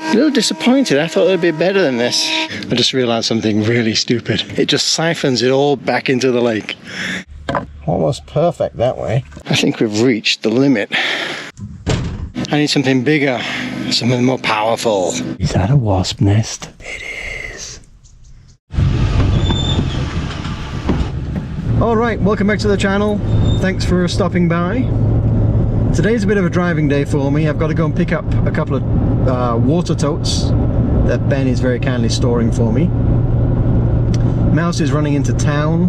A little disappointed. I thought it would be better than this. I just realized something really stupid. It just siphons it all back into the lake. Almost perfect that way. I think we've reached the limit. I need something bigger, something more powerful. Is that a wasp nest? It is. Alright, welcome back to the channel. Thanks for stopping by. Today's a bit of a driving day for me. I've got to go and pick up a couple of water totes that Ben is very kindly storing for me. Mouse is running into town,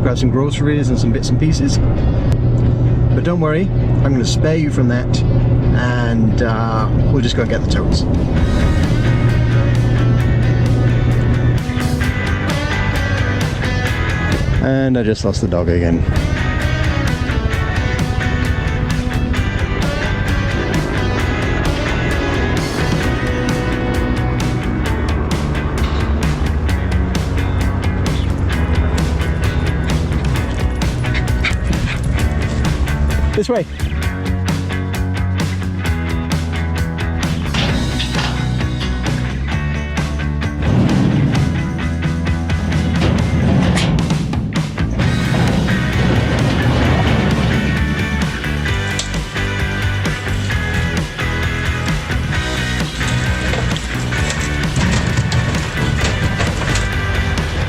grab some groceries and some bits and pieces. But don't worry, I'm going to spare you from that, and we'll just go and get the totes. And I just lost the dog again. This way.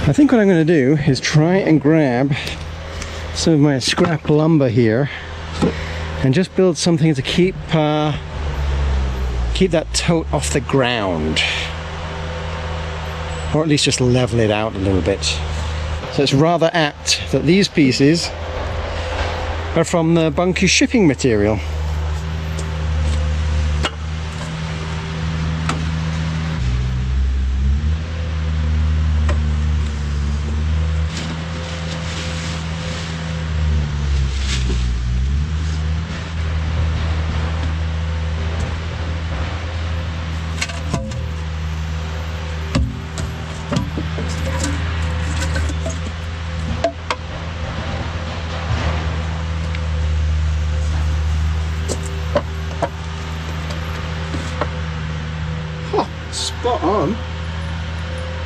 I think what I'm going to do is try and grab some of my scrap lumber here and just build something to keep that tote off the ground, or at least just level it out a little bit. So it's rather apt that these pieces are from the bunky shipping material. Spot on.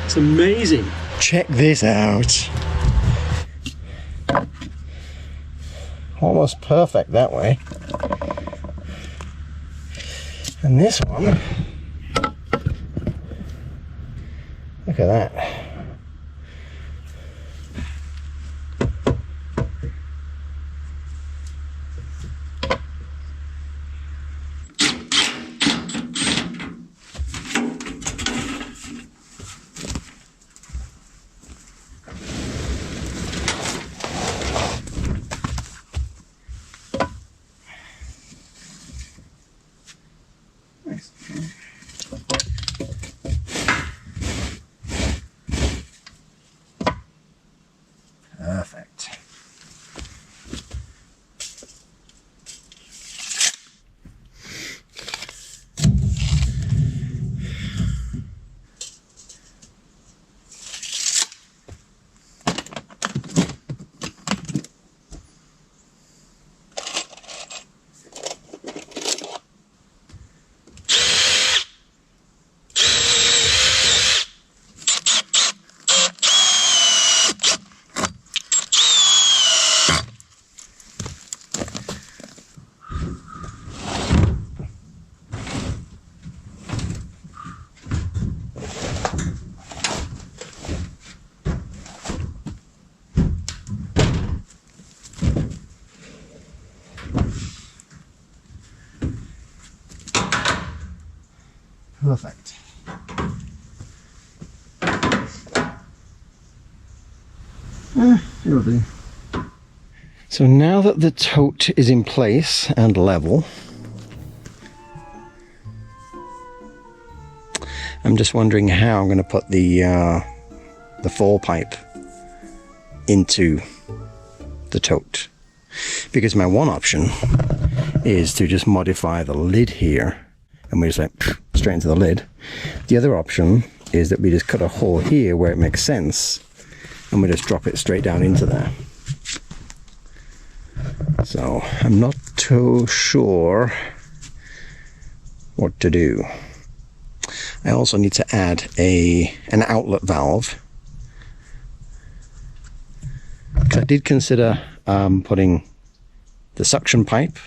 It's amazing. Check this out. Almost perfect that way. And this one, look at that. Perfect. Perfect. It'll do. So now that the tote is in place and level, I'm just wondering how I'm going to put the fall pipe into the tote, because my one option is to just modify the lid here and we just like straight into the lid. The other option is that we just cut a hole here where it makes sense and we just drop it straight down into there. So I'm not too sure what to do. I also need to add an outlet valve, because I did consider putting the suction pipe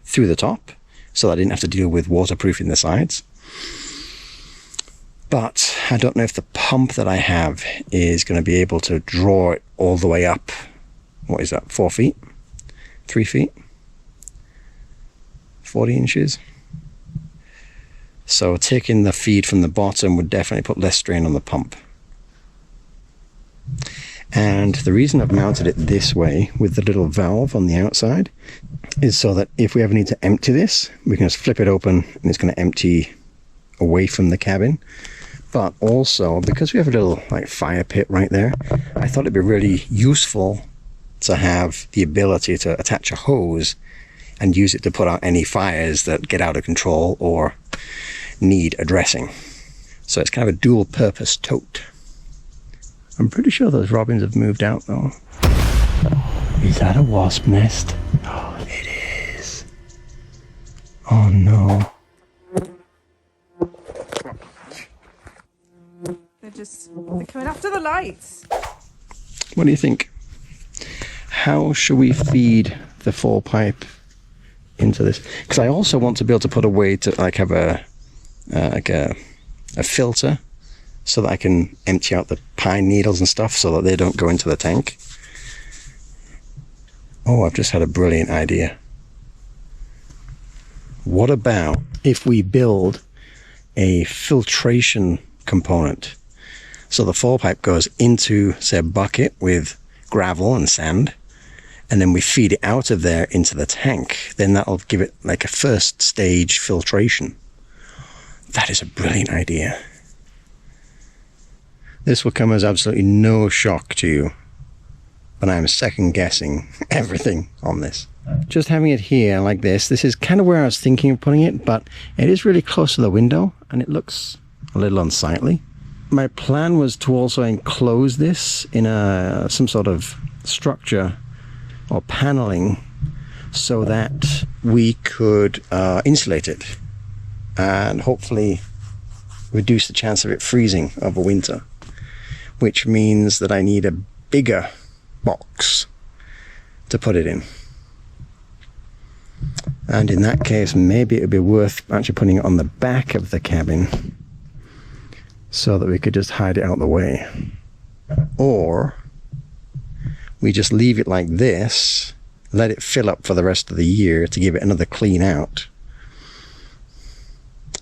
through the top so that I didn't have to deal with waterproofing the sides. But I don't know if the pump that I have is going to be able to draw it all the way up. What is that, 4 feet? 3 feet? 40 inches? So taking the feed from the bottom would definitely put less strain on the pump. And the reason I've mounted it this way with the little valve on the outside is so that if we ever need to empty this, we can just flip it open and it's going to empty away from the cabin. But also, because we have a little like fire pit right there, I thought it'd be really useful to have the ability to attach a hose and use it to put out any fires that get out of control or need addressing. So it's kind of a dual purpose tote. I'm pretty sure those robins have moved out though. Is that a wasp nest? Oh, it is. Oh no. They're coming after the lights. What do you think? How should we feed the full pipe into this? Because I also want to be able to put a way to like have a filter so that I can empty out the pine needles and stuff so that they don't go into the tank. Oh, I've just had a brilliant idea. What about if we build a filtration component? So the fall pipe goes into, say, a bucket with gravel and sand, and then we feed it out of there into the tank. Then that'll give it like a first stage filtration. That is a brilliant idea. This will come as absolutely no shock to you, but I'm second guessing everything on this. Just having it here like this is kind of where I was thinking of putting it, but it is really close to the window and it looks a little unsightly. My plan was to also enclose this in some sort of structure or paneling so that we could insulate it and hopefully reduce the chance of it freezing over winter, which means that I need a bigger box to put it in. And in that case, maybe it would be worth actually putting it on the back of the cabin so that we could just hide it out the way. Or we just leave it like this, let it fill up for the rest of the year to give it another clean out,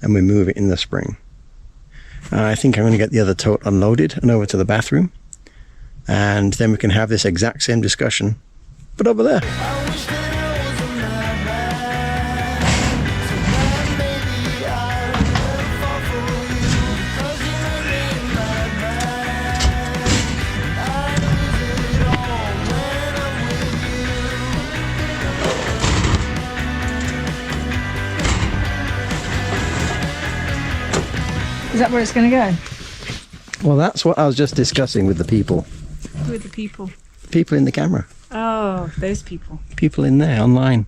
and we move it in the spring. I think I'm going to get the other tote unloaded and over to the bathroom, and then we can have this exact same discussion, but over there. Is that where it's going to go? Well, that's what I was just discussing with the people. With the people? People in the camera. Oh, those people. People in there, online.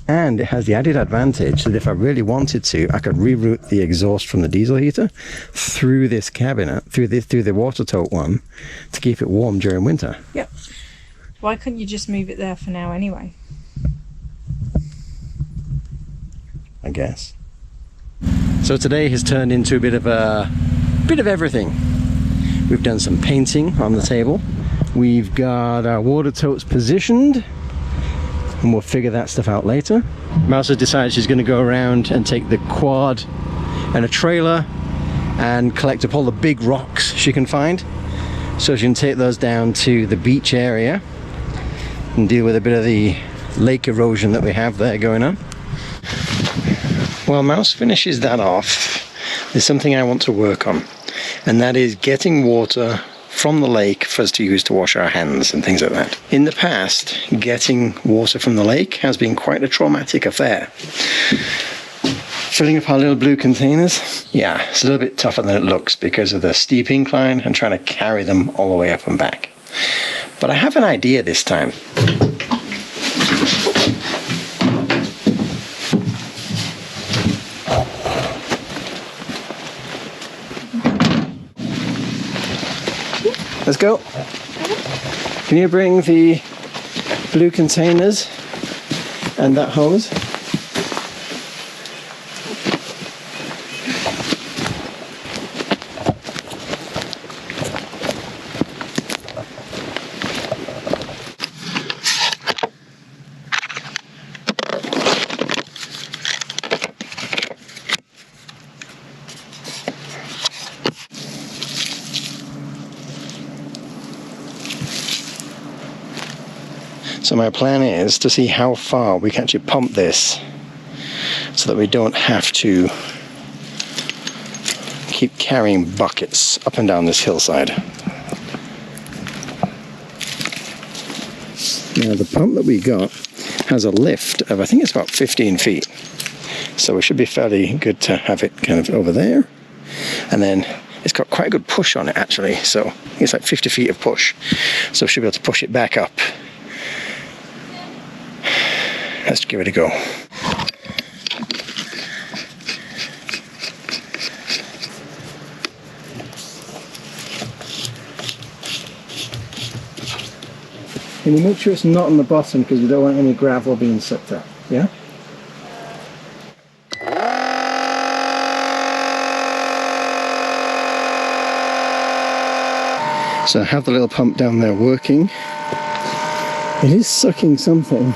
And it has the added advantage that if I really wanted to, I could reroute the exhaust from the diesel heater through this cabinet, through the water tote one, to keep it warm during winter. Yep. Why couldn't you just move it there for now anyway? I guess. So today has turned into a bit of everything. We've done some painting on the table. We've got our water totes positioned, and we'll figure that stuff out later. Mouse has decided she's going to go around and take the quad and a trailer and collect up all the big rocks she can find, so she can take those down to the beach area and deal with a bit of the lake erosion that we have there going on. While Mouse finishes that off, there's something I want to work on, and that is getting water from the lake for us to use to wash our hands and things like that. In the past, getting water from the lake has been quite a traumatic affair. Filling up our little blue containers, yeah, it's a little bit tougher than it looks because of the steep incline and trying to carry them all the way up and back. But I have an idea this time. Let's go. Can you bring the blue containers and that hose? So my plan is to see how far we can actually pump this so that we don't have to keep carrying buckets up and down this hillside. Now the pump that we got has a lift of, I think it's about 15 feet. So it should be fairly good to have it kind of over there. And then it's got quite a good push on it actually. So it's like 50 feet of push. So we should be able to push it back up. Let's give it a go. Can you make sure it's not on the bottom because we don't want any gravel being sucked up, yeah? So I have the little pump down there working. It is sucking something.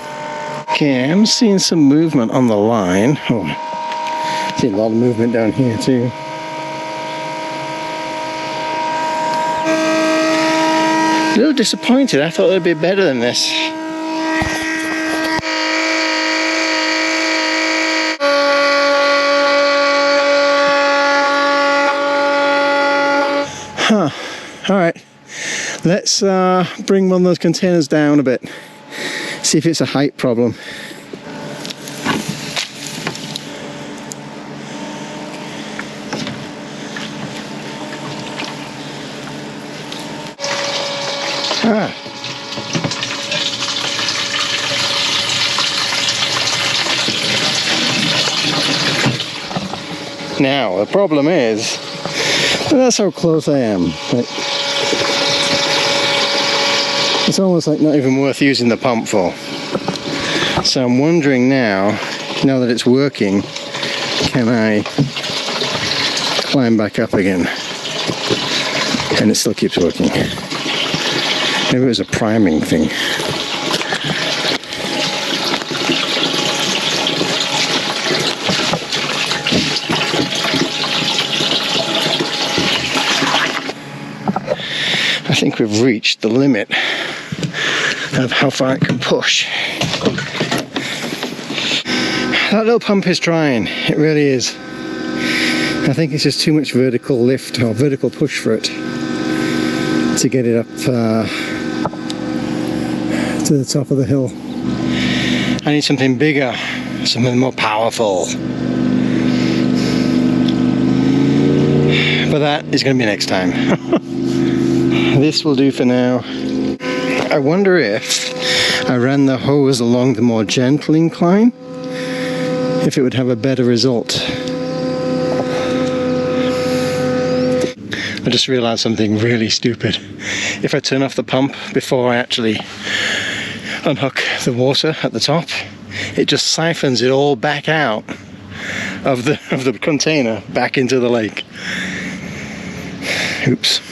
Okay, I'm seeing some movement on the line. Oh, I see a lot of movement down here too. A little disappointed. I thought it'd be better than this. Huh. All right. Let's bring one of those containers down a bit. See if it's a height problem. Ah. Now the problem is, that's how close I am. It's almost like not even worth using the pump for. So I'm wondering now that it's working, can I climb back up again? And it still keeps working. Maybe it was a priming thing. I think we've reached the limit of how far it can push. That little pump is trying, it really is. I think it's just too much vertical lift or vertical push for it to get it up to the top of the hill. I need something bigger, something more powerful. But that is going to be next time. This will do for now. I wonder if I ran the hose along the more gentle incline, if it would have a better result. I just realized something really stupid. If I turn off the pump before I actually unhook the water at the top, it just siphons it all back out of the container back into the lake. Oops.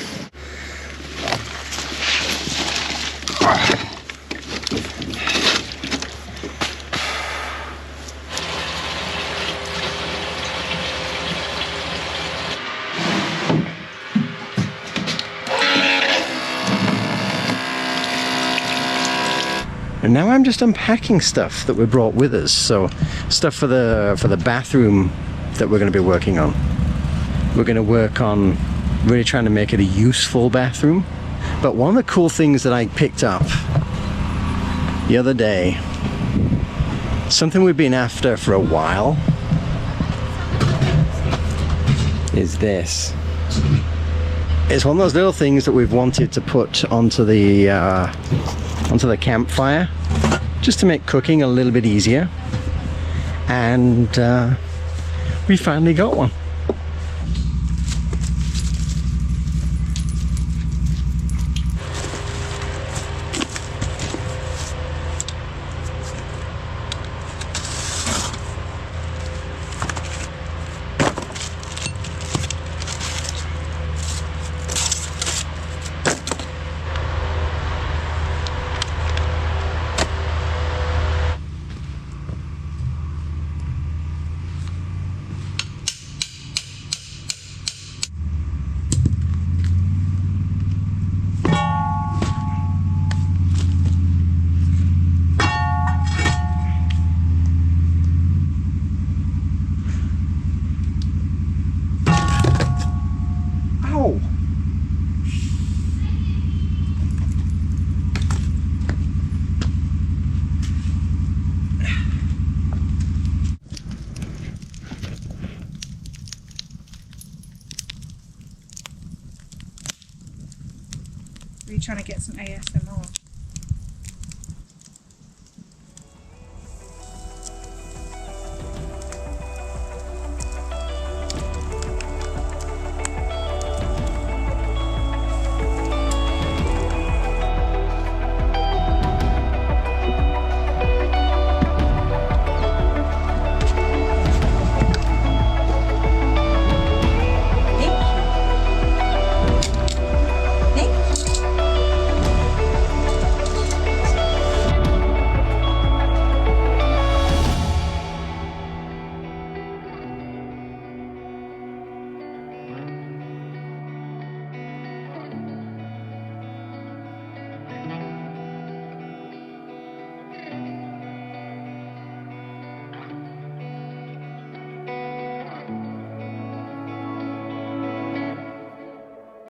And now I'm just unpacking stuff that we brought with us. So stuff for the bathroom that we're going to be working on. We're going to work on really trying to make it a useful bathroom. But one of the cool things that I picked up the other day, something we've been after for a while, is this. It's one of those little things that we've wanted to put onto the campfire, just to make cooking a little bit easier. And we finally got one. trying to get some ASMR.